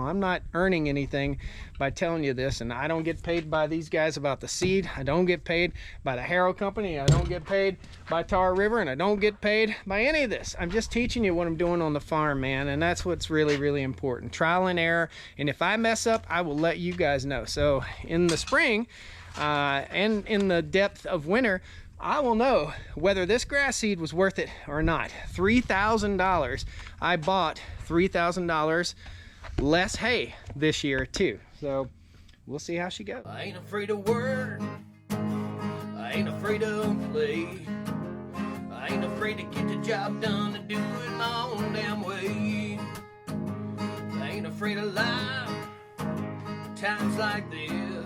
I'm not earning anything by telling you this, and I don't get paid by these guys about the seed. I don't get paid by the Harrow company. I don't get paid by Tar River, and I don't get paid by any of this. I'm just teaching you what I'm doing on the farm, man, and that's what's really, really important. Trial and error, and if I mess up, I will let you guys know. So in the spring and in the depth of winter, I will know whether this grass seed was worth it or not. $3,000. I bought $3,000 less hay this year too. So we'll see how she goes. I ain't afraid of work. I ain't afraid of play. I ain't afraid to get the job done and do it my own damn way. I ain't afraid of life. Times like this.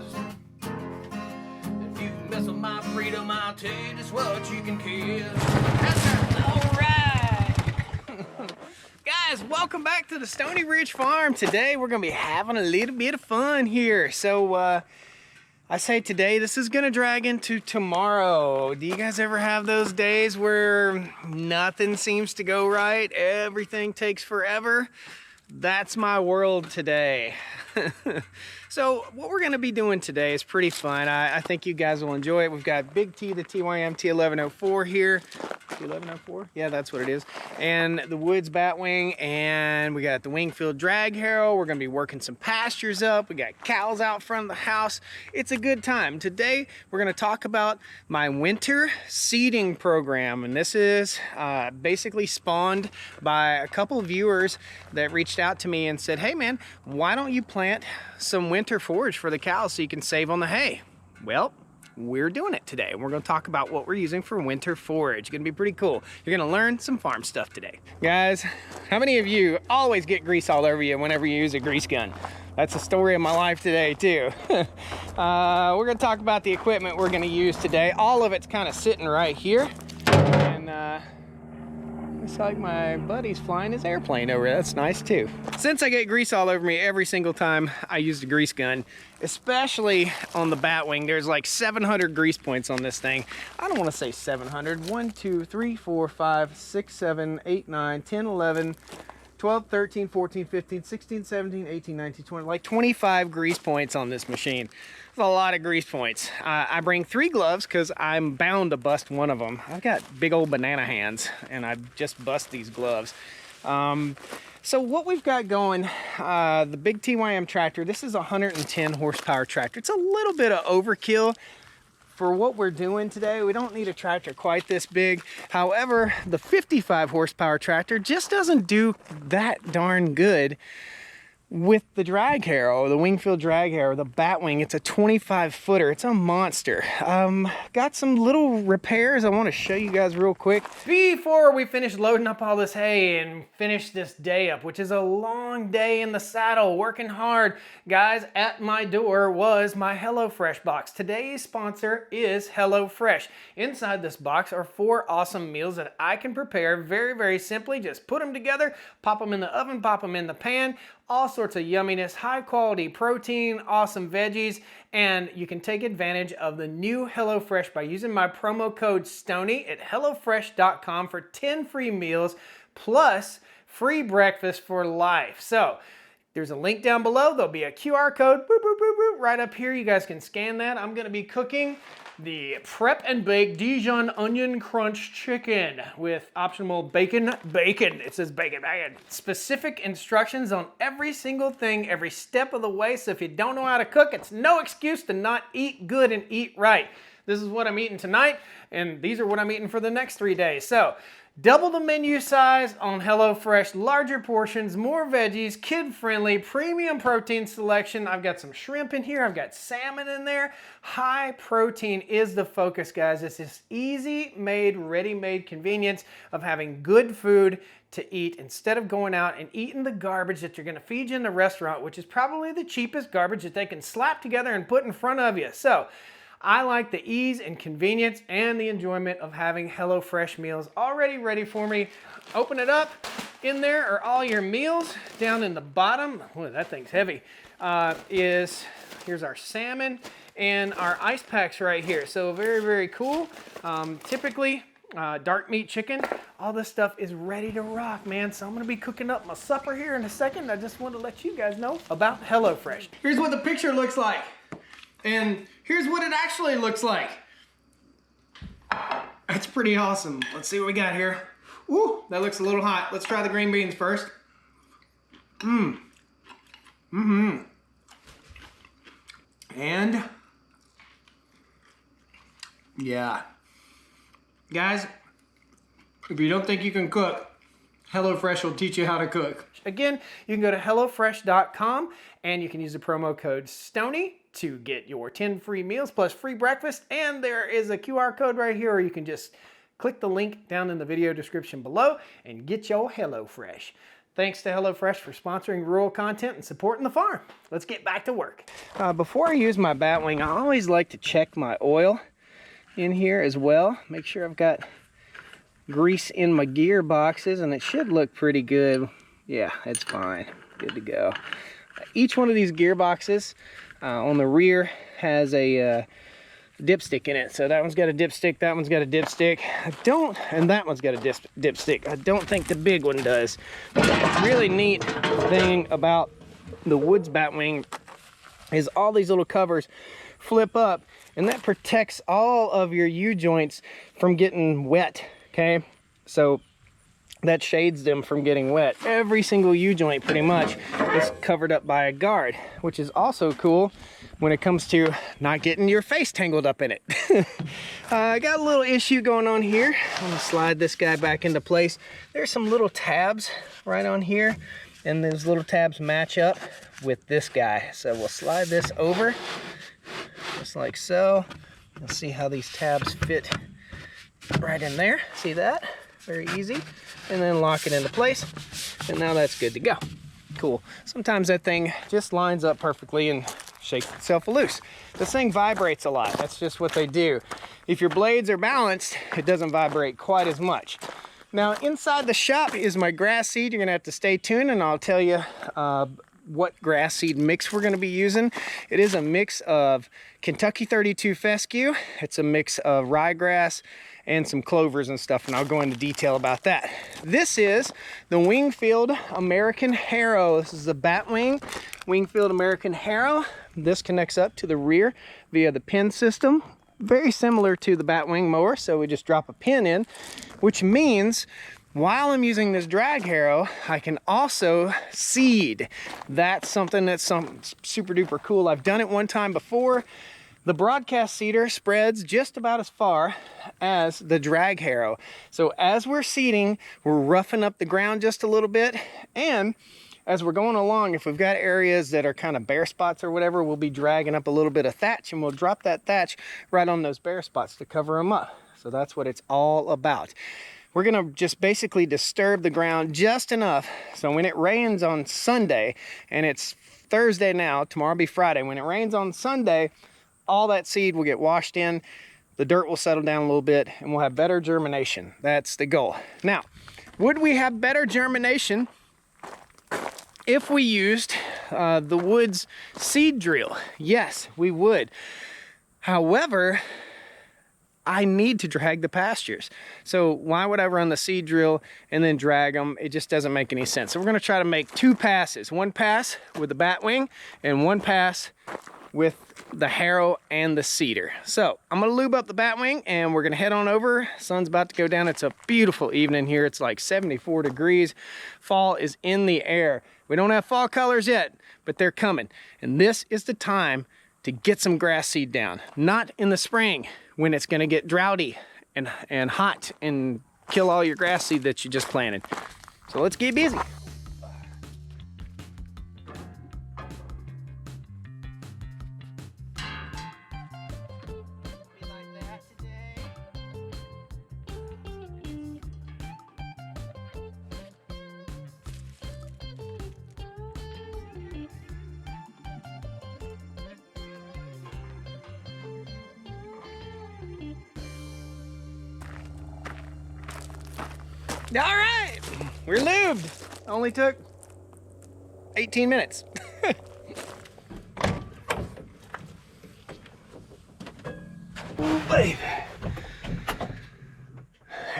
Mess with my freedom, I'll tell you just what you can kiss. All right. Guys, welcome back to the Stoney Ridge Farm. Today we're gonna be having a little bit of fun here. So I say today, this is gonna drag into tomorrow. Do you guys ever have those days where nothing seems to go right? Everything takes forever? That's my world today. So what we're going to be doing today is pretty fun. I think you guys will enjoy it. We've got Big T, the TYM T1104 here. T1104? Yeah, that's what it is. And the Woods Batwing, and we got the Wingfield drag harrow. We're going to be working some pastures up. We got cows out front of the house. It's a good time. Today, we're going to talk about my winter seeding program. And this is basically spawned by a couple of viewers that reached out to me and said, hey man, why don't you plant some winter forage for the cows so you can save on the hay? Well, we're doing it today. We're going to talk about what we're using for winter forage. It's going to be pretty cool. You're going to learn some farm stuff today. Guys, how many of you always get grease all over you whenever you use a grease gun? That's the story of my life today too. We're going to talk about the equipment we're going to use today. All of it's kind of sitting right here. And looks like my buddy's flying his airplane over. That's nice too. Since I get grease all over me every single time I use the grease gun, especially on the Batwing, there's like 700 grease points on this thing. I don't want to say 700. 1, 2, 3, 4, 5, 6, 7, 8, 9, 10, 11, 12, 13, 14, 15, 16, 17, 18, 19, 20, like 25 grease points on this machine. That's a lot of grease points. I bring 3 gloves because I'm bound to bust one of them. I've got big old banana hands and I just bust these gloves. So what we've got going, the big TYM tractor, this is a 110 horsepower tractor. It's a little bit of overkill for what we're doing today. We don't need a tractor quite this big. However, the 55 horsepower tractor just doesn't do that darn good with the drag harrow, the Wingfield drag harrow, the Batwing. It's a 25 footer. It's a monster. Got some little repairs I want to show you guys real quick before we finish loading up all this hay and finish this day up, which is a long day in the saddle, working hard. Guys, at my door was my HelloFresh box. Today's sponsor is HelloFresh. Inside this box are 4 awesome meals that I can prepare very, very simply. Just put them together, pop them in the oven, pop them in the pan. All sorts of yumminess, high quality protein, awesome veggies, and you can take advantage of the new HelloFresh by using my promo code STONEY at HelloFresh.com for 10 free meals plus free breakfast for life. So there's a link down below. There'll be a QR code boop, boop, boop, boop, right up here. You guys can scan that. I'm going to be cooking the prep and bake Dijon onion crunch chicken with optional bacon. It says bacon. Specific instructions on every single thing, every step of the way. So if you don't know how to cook, it's no excuse to not eat good and eat right. This is what I'm eating tonight, and these are what I'm eating for the next 3 days. So double the menu size on HelloFresh, larger portions, more veggies, kid-friendly, premium protein selection. I've got some shrimp in here. I've got salmon in there. High protein is the focus, guys. It's this easy-made, ready-made convenience of having good food to eat instead of going out and eating the garbage that you're going to feed you in the restaurant, which is probably the cheapest garbage that they can slap together and put in front of you. So I like the ease and convenience and the enjoyment of having HelloFresh meals already ready for me. Open it up. In there are all your meals. Down in the bottom, oh, that thing's heavy, here's our salmon and our ice packs right here. So very, very cool. Typically, dark meat chicken. All this stuff is ready to rock, man. So I'm gonna be cooking up my supper here in a second. I just want to let you guys know about HelloFresh. Here's what the picture looks like. And here's what it actually looks like. That's pretty awesome. Let's see what we got here. Ooh, that looks a little hot. Let's try the green beans first. And yeah. Guys, if you don't think you can cook, HelloFresh will teach you how to cook. Again, you can go to HelloFresh.com and you can use the promo code STONEY to get your 10 free meals plus free breakfast. And there is a QR code right here, or you can just click the link down in the video description below and get your HelloFresh. Thanks to HelloFresh for sponsoring rural content and supporting the farm. Let's get back to work. Before I use my Batwing, I always like to check my oil in here as well. Make sure I've got grease in my gear boxes, and it should look pretty good. Yeah, it's fine. Good to go. Each one of these gear boxes on the rear has a dipstick in it. So that one's got a dipstick, that one's got a dipstick. And that one's got a dipstick. I don't think the big one does. Really neat thing about the Woods Batwing is all these little covers flip up, and that protects all of your U-joints from getting wet, okay? So that shades them from getting wet. Every single U-joint pretty much is covered up by a guard, which is also cool when it comes to not getting your face tangled up in it. I got a little issue going on here. I'm gonna slide this guy back into place. There's some little tabs right on here, and those little tabs match up with this guy. So we'll slide this over, just like so. Let's see how these tabs fit right in there. See that? Very easy. And then lock it into place. And now that's good to go. Cool. Sometimes that thing just lines up perfectly and shakes itself loose. This thing vibrates a lot. That's just what they do. If your blades are balanced, it doesn't vibrate quite as much. Now inside the shop is my grass seed. You're gonna have to stay tuned and I'll tell you what grass seed mix we're going to be using. It is a mix of Kentucky 32 fescue. It's a mix of ryegrass and some clovers and stuff, and I'll go into detail about that. This is the Wingfield American Harrow. This is the Batwing Wingfield American Harrow. This connects up to the rear via the pin system. Very similar to the Batwing mower, so we just drop a pin in, which means while I'm using this drag harrow, I can also seed. That's something that's super duper cool. I've done it one time before. The broadcast seeder spreads just about as far as the drag harrow. So as we're seeding, we're roughing up the ground just a little bit. And as we're going along, if we've got areas that are kind of bare spots or whatever, we'll be dragging up a little bit of thatch, and we'll drop that thatch right on those bare spots to cover them up. So that's what it's all about. We're gonna just basically disturb the ground just enough so when it rains on Sunday, and it's Thursday now, tomorrow will be Friday, when it rains on Sunday, all that seed will get washed in, the dirt will settle down a little bit, and we'll have better germination. That's the goal. Now, would we have better germination if we used the Woods seed drill? Yes, we would. However, I need to drag the pastures. So why would I run the seed drill and then drag them? It just doesn't make any sense. So we're gonna try to make two passes. One pass with the Batwing and one pass with the harrow and the seeder. So I'm gonna lube up the Batwing and we're gonna head on over. Sun's about to go down. It's a beautiful evening here. It's like 74 degrees. Fall is in the air. We don't have fall colors yet, but they're coming. And this is the time to get some grass seed down. Not in the spring when it's gonna get droughty and hot and kill all your grass seed that you just planted. So let's get busy. All right, we're lubed. Only took 18 minutes. Ooh, baby.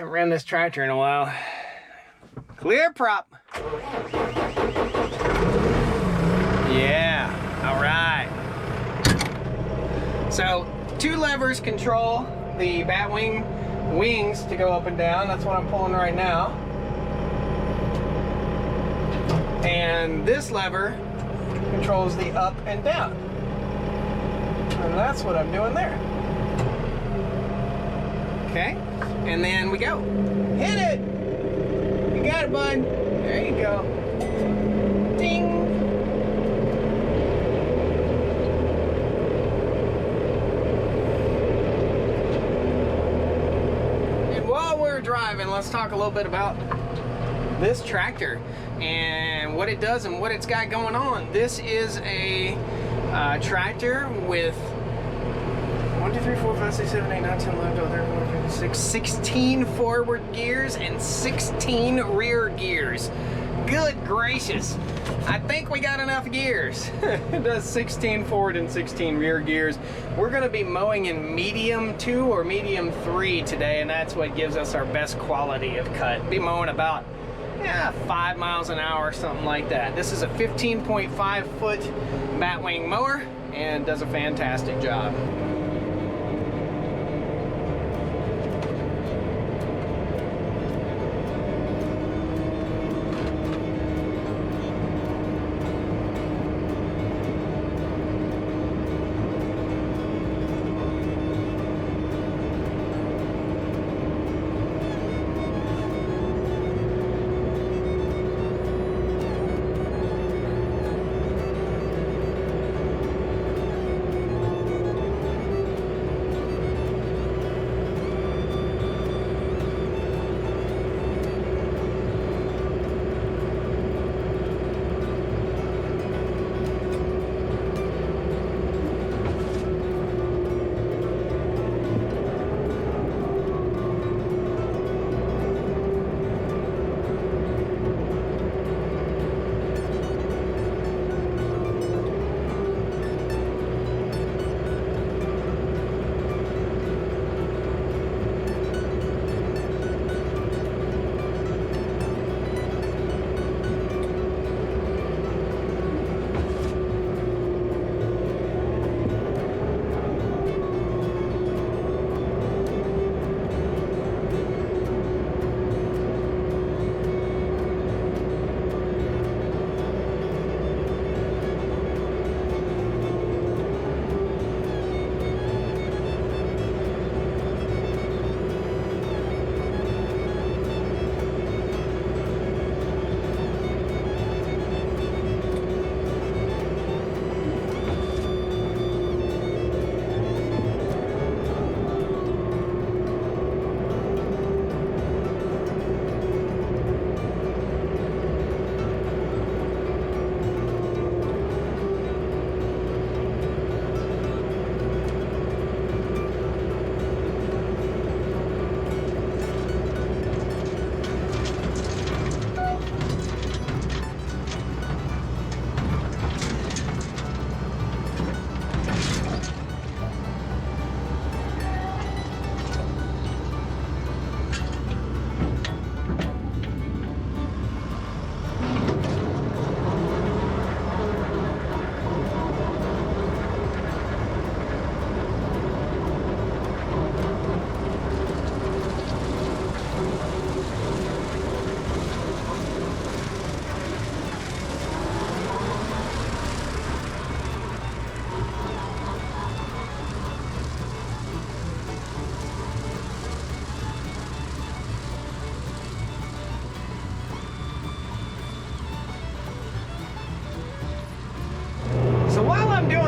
haven't ran this tractor in a while. Clear prop. Yeah, all right. So 2 levers control the Batwing wings to go up and down. That's what I'm pulling right now. And this lever controls the up and down. And that's what I'm doing there. Okay, and then we go. Hit it! You got it, bud. There you go. Ding! And while we're driving, let's talk a little bit about this tractor and what it does and what it's got going on. This is a tractor with 1, 2, 3, 4, 5, 6, 7, 8, 9, 10, 11, 12, 13, 14, 15, 16 forward gears and 16 rear gears. Good gracious. I think we got enough gears. It does 16 forward and 16 rear gears. We're going to be mowing in medium 2 or medium 3 today, and that's what gives us our best quality of cut. Be mowing about 5 miles an hour, something like that. This is a 15.5 foot Batwing mower and does a fantastic job.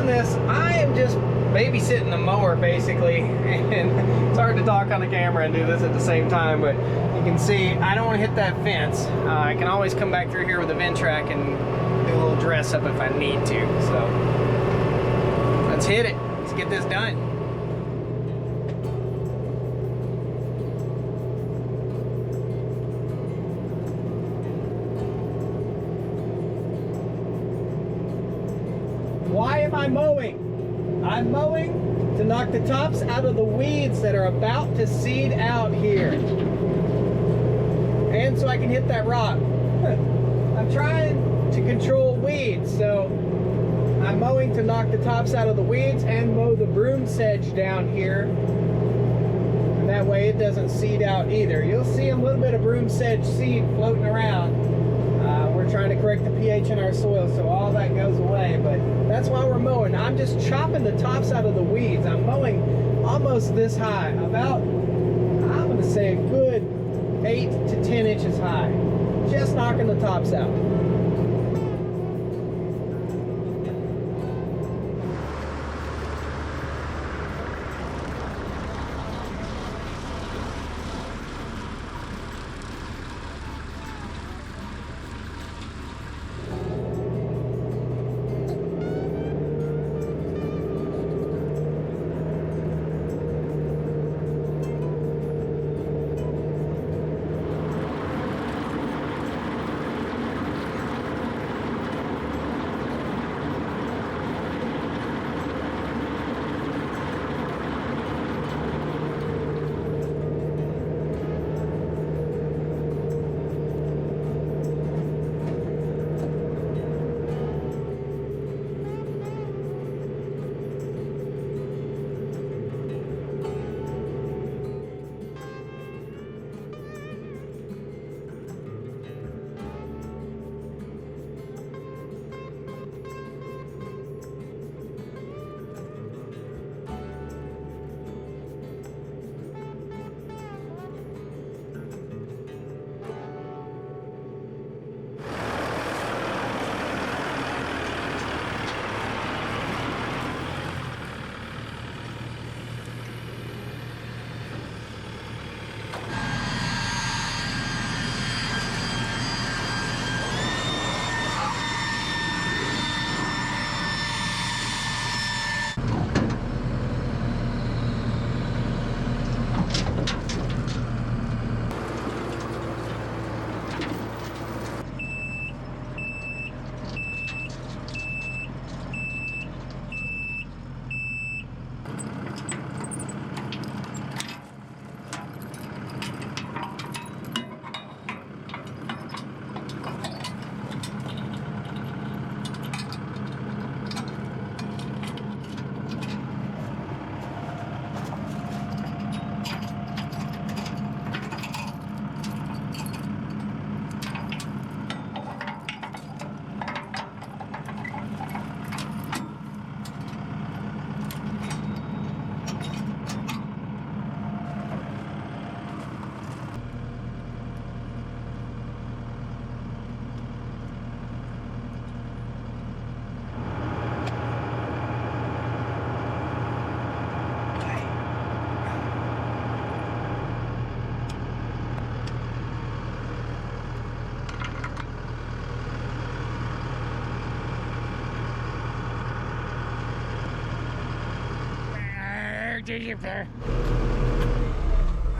This, I am just babysitting the mower basically, and it's hard to talk on the camera and do this at the same time, but you can see I don't want to hit that fence. I can always come back through here with a Ventrac and do a little dress up if I need to, so let's hit it. Let's get this done. Why am I mowing? I'm mowing to knock the tops out of the weeds that are about to seed out here. and so I can hit that rock. I'm trying to control weeds, so I'm mowing to knock the tops out of the weeds and mow the broom sedge down here. And that way it doesn't seed out either. You'll see a little bit of broom sedge seed floating around. We're trying to correct the pH in our soil so all that goes away, but that's why we're mowing. I'm just chopping the tops out of the weeds. I'm mowing almost this high, about, I'm gonna say a good 8 to 10 inches high. Just knocking the tops out.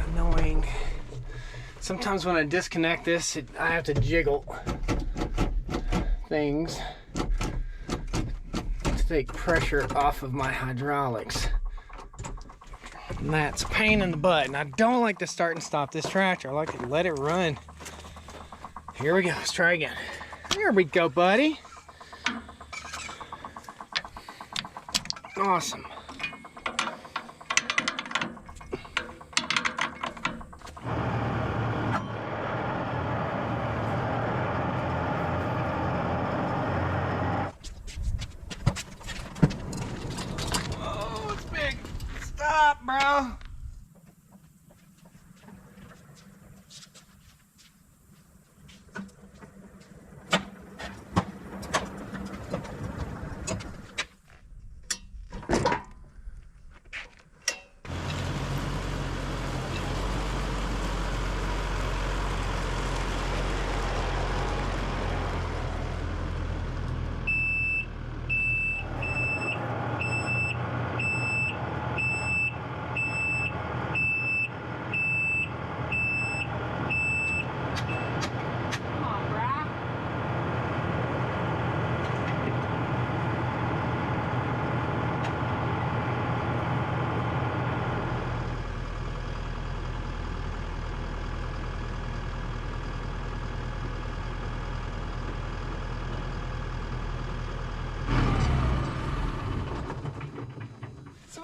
Annoying. Sometimes when I disconnect this, I have to jiggle things to take pressure off of my hydraulics. And that's a pain in the butt. And I don't like to start and stop this tractor. I like to let it run. Here we go. Let's try again. Here we go, buddy. Awesome. Bro.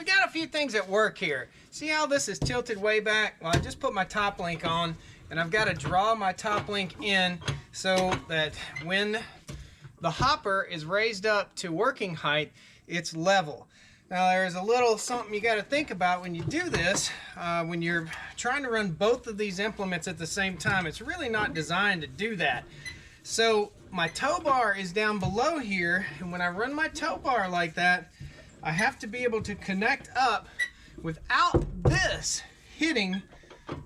we got a few things at work here. See how this is tilted way back? Well, I just put my top link on, and I've got to draw my top link in so that when the hopper is raised up to working height, it's level. Now there's a little something you got to think about when you do this. When you're trying to run both of these implements at the same time, it's really not designed to do that. So my tow bar is down below here, and when I run my tow bar like that, I have to be able to connect up without this hitting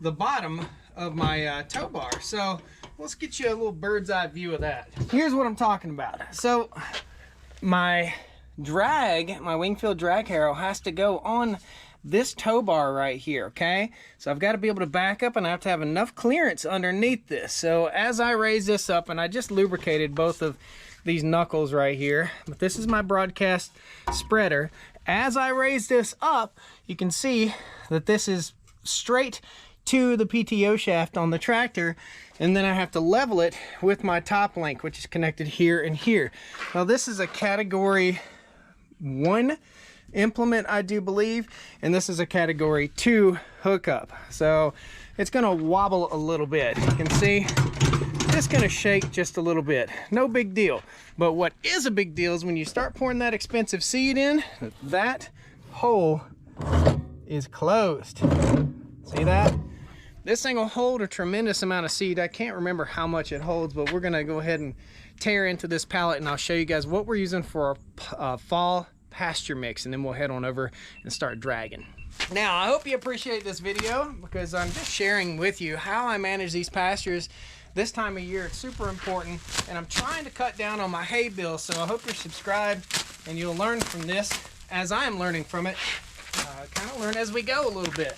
the bottom of my tow bar. So let's get you a little bird's eye view of that. Here's what I'm talking about. So my drag, my Wingfield drag harrow has to go on this tow bar right here, okay? So I've got to be able to back up, and I have to have enough clearance underneath this. So as I raise this up, and I just lubricated both of these knuckles right here, but this is my broadcast spreader. As I raise this up, you can see that this is straight to the PTO shaft on the tractor, and then I have to level it with my top link, which is connected here and here. Now this is a category 1 implement, I do believe, and this is a category 2 hookup, so it's gonna wobble a little bit. You can see it's gonna shake just a little bit. No big deal. But what is a big deal is when you start pouring that expensive seed in, that hole is closed. See that? This thing will hold a tremendous amount of seed. I can't remember how much it holds, but we're gonna go ahead and tear into this pallet, and I'll show you guys what we're using for our fall pasture mix, and then we'll head on over and start dragging. Now, I hope you appreciate this video, because I'm just sharing with you how I manage these pastures this time of year. It's super important, and I'm trying to cut down on my hay bill, so I hope you're subscribed and you'll learn from this as I am learning from it. Kind of learn as we go a little bit.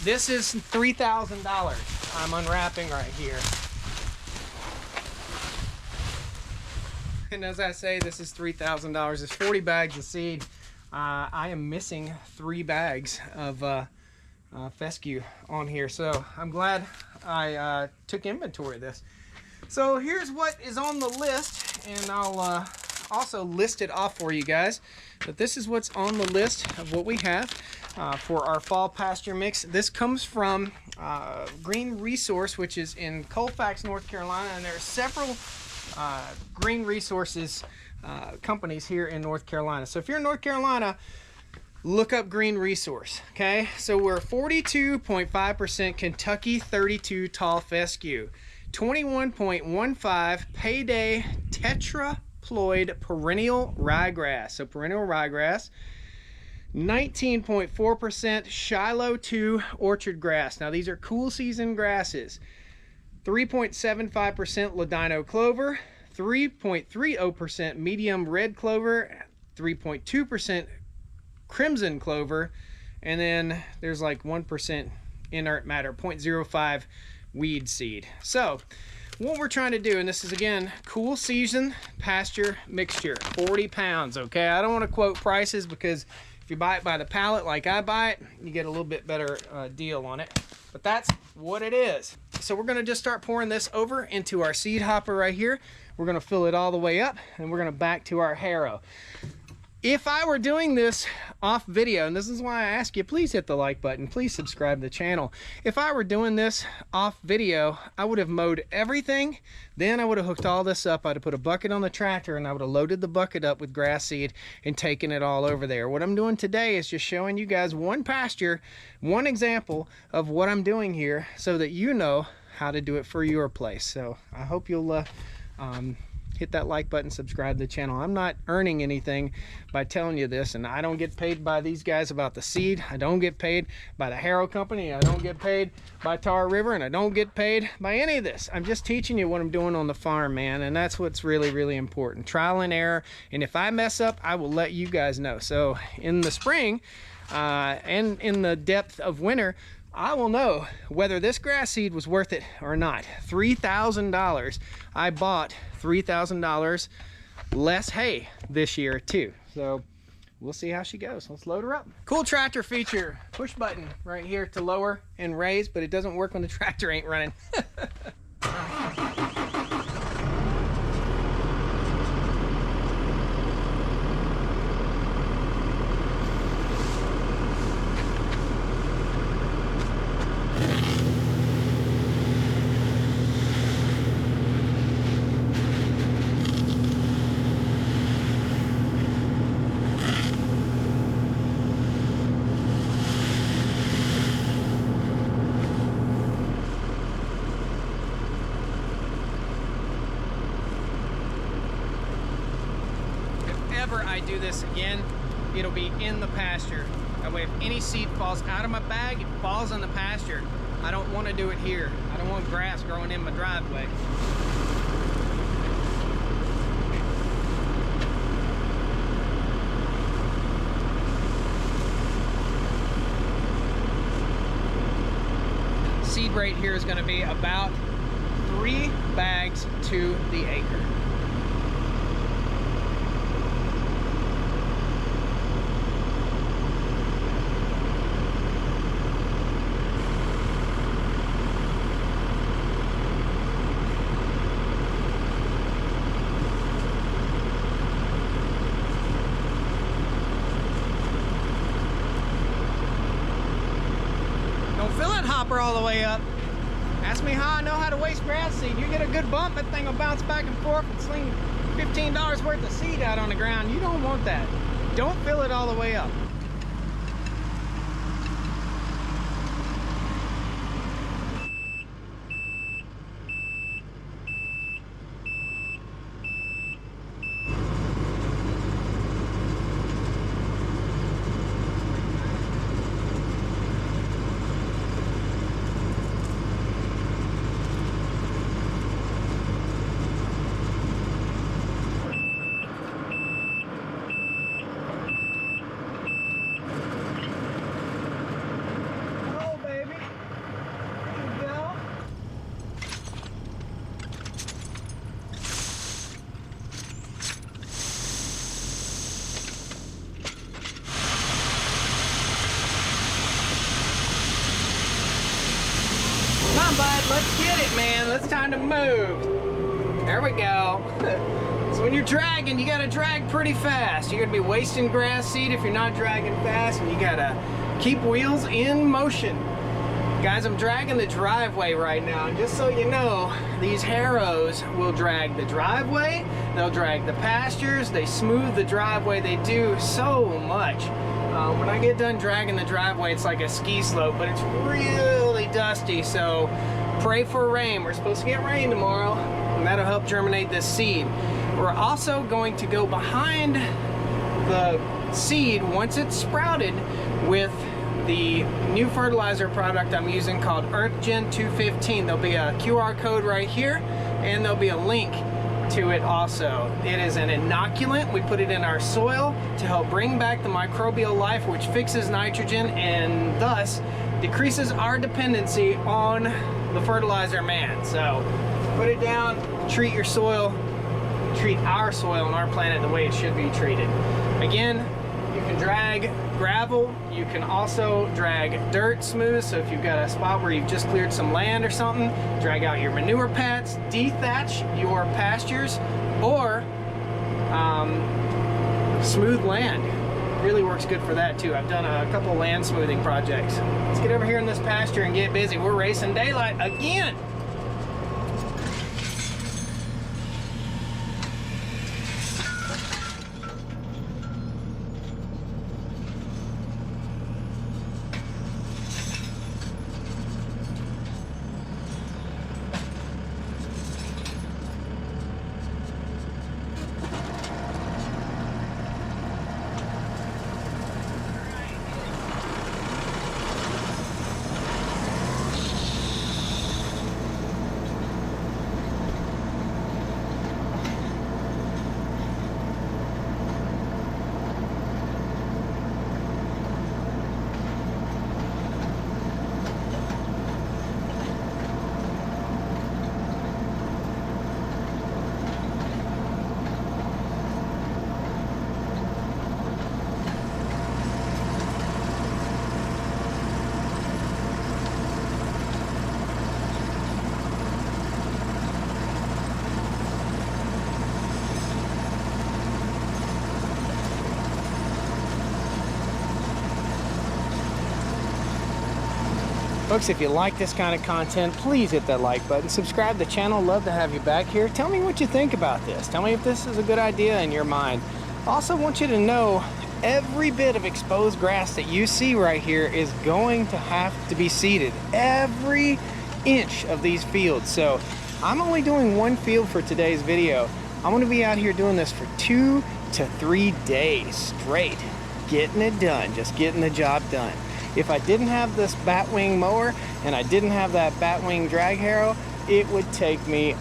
This is $3,000 I'm unwrapping right here. And as I say, this is $3,000. It's 40 bags of seed. I am missing 3 bags of fescue on here, so I'm glad I took inventory of this. So here's what is on the list, and I'll also list it off for you guys. But this is what's on the list of what we have for our fall pasture mix. This comes from Green Resource, which is in Colfax, North Carolina, and there are several green resources companies here in North Carolina. So if you're in North Carolina, look up Green Resource, okay? So we're 42.5% Kentucky 32 tall fescue, 21.15 payday tetraploid perennial ryegrass, so perennial ryegrass, 19.4% Shiloh 2 orchard grass. Now these are cool season grasses. 3.75% Ladino clover, 3.30% medium red clover, 3.2% crimson clover, and then there's like 1% inert matter, 0.05 weed seed. So what we're trying to do, and this is again cool season pasture mixture, 40 pounds, okay? I don't want to quote prices, because if you buy it by the pallet like I buy it, you get a little bit better deal on it. But that's what it is. So we're gonna just start pouring this over into our seed hopper right here. We're gonna fill it all the way up, and we're gonna back to our harrow. If I were doing this off video, and this is why I ask you, please hit the like button, please subscribe to the channel. If I were doing this off video, I would have mowed everything, then I would have hooked all this up, I'd have put a bucket on the tractor, and I would have loaded the bucket up with grass seed and taken it all over there. What I'm doing today is just showing you guys one pasture, one example of what I'm doing here, so that you know how to do it for your place. So I hope you'll hit that like button, subscribe to the channel. I'm not earning anything by telling you this, and I don't get paid by these guys about the seed. I don't get paid by the Harrow company. I don't get paid by Tar River, and I don't get paid by any of this. I'm just teaching you what I'm doing on the farm, man, and that's what's really, really important. Trial and error, and if I mess up, I will let you guys know. So in the spring and in the depth of winter, I will know whether this grass seed was worth it or not. $3,000. I bought $3,000 less hay this year too. So we'll see how she goes. Let's load her up. Cool tractor feature, push button right here to lower and raise, but it doesn't work when the tractor ain't running. ever I do this again, it'll be in the pasture. That way if any seed falls out of my bag, it falls in the pasture. I don't want to do it here. I don't want grass growing in my driveway. Seed rate here is going to be about 3 bags to the acre. Don't fill that hopper all the way up. Ask me how I know how to waste grass seed. You get a good bump, that thing will bounce back and forth and sling $15 worth of seed out on the ground. You don't want that. Don't fill it all the way up. Let's get it, man. It's time to move. There we go. So when you're dragging, you gotta drag pretty fast. You're gonna be wasting grass seed if you're not dragging fast, and you gotta keep wheels in motion. Guys, I'm dragging the driveway right now, and just so you know, these Harrows will drag the driveway, they'll drag the pastures, they smooth the driveway, they do so much. When I get done dragging the driveway, it's like a ski slope, but it's really dusty, so pray for rain. We're supposed to get rain tomorrow, and that'll help germinate this seed. We're also going to go behind the seed once it's sprouted with the new fertilizer product I'm using called EarthGen 215. There'll be a QR code right here, and there'll be a link to it also. It is an inoculant. We put it in our soil to help bring back the microbial life, which fixes nitrogen and thus decreases our dependency on the fertilizer man. So put it down, treat your soil, treat our soil and our planet the way it should be treated. Again, you can drag gravel, you can also drag dirt smooth, so if you've got a spot where you've just cleared some land or something, drag out your manure pads, dethatch your pastures, or smooth land. Really works good for that too. I've done a couple land smoothing projects. Let's get over here in this pasture and get busy. We're racing daylight again. Folks, if you like this kind of content, please hit that like button, subscribe to the channel. Love to have you back here. Tell me what you think about this. Tell me if this is a good idea in your mind. Also want you to know every bit of exposed grass that you see right here is going to have to be seeded. Every inch of these fields. So I'm only doing one field for today's video. I'm going to be out here doing this for 2 to 3 days straight getting it done, just getting the job done. If I didn't have this Batwing mower and I didn't have that Batwing drag harrow, it would take me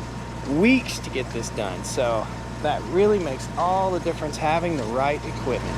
weeks to get this done. So that really makes all the difference, having the right equipment.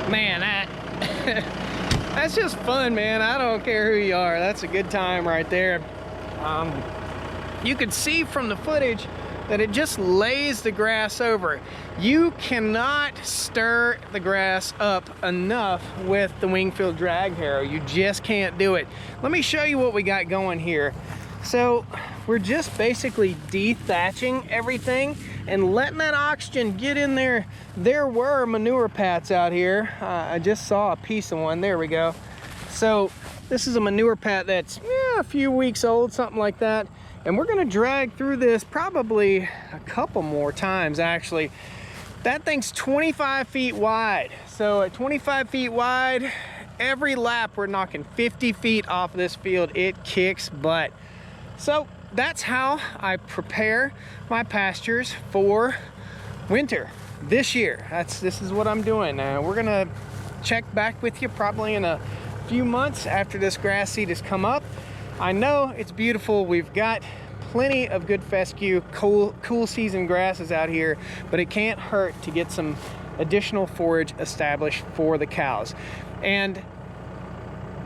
Man, that's just fun, man. I don't care who you are. That's a good time right there. You could see from the footage that it just lays the grass over. You cannot stir the grass up enough with the Wingfield drag harrow. You just can't do it. Let me show you what we got going here. So we're just basically dethatching everything and letting that oxygen get in there. There were manure pats out here. I just saw a piece of one. There we go. So this is a manure pat that's a few weeks old, something like that. And we're gonna drag through this probably a couple more times, actually. That thing's 25 feet wide. So at 25 feet wide, every lap we're knocking 50 feet off of this field. It kicks butt. So that's how I prepare my pastures for winter this year. This is what I'm doing. We're gonna check back with you probably in a few months after this grass seed has come up. I know it's beautiful. We've got plenty of good fescue, cool season grasses out here, but it can't hurt to get some additional forage established for the cows. And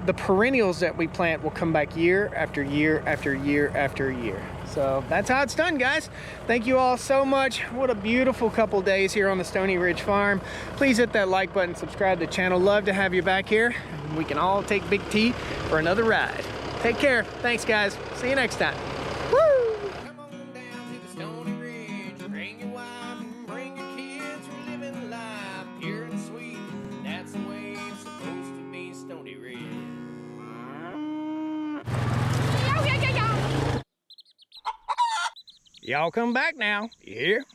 the perennials that we plant will come back year after year after year after year. So that's how it's done, guys. Thank you all so much. What a beautiful couple days here on the Stoney Ridge Farm. Please hit that like button, subscribe to the channel. Love to have you back here. We can all take Big T for another ride. Take care. Thanks, guys. See you next time. Woo! Come on down to the Stoney Ridge. Bring your wife and bring your kids. We're living life pure and sweet. That's the way it's supposed to be, Stoney Ridge. Y'all come back now. You hear?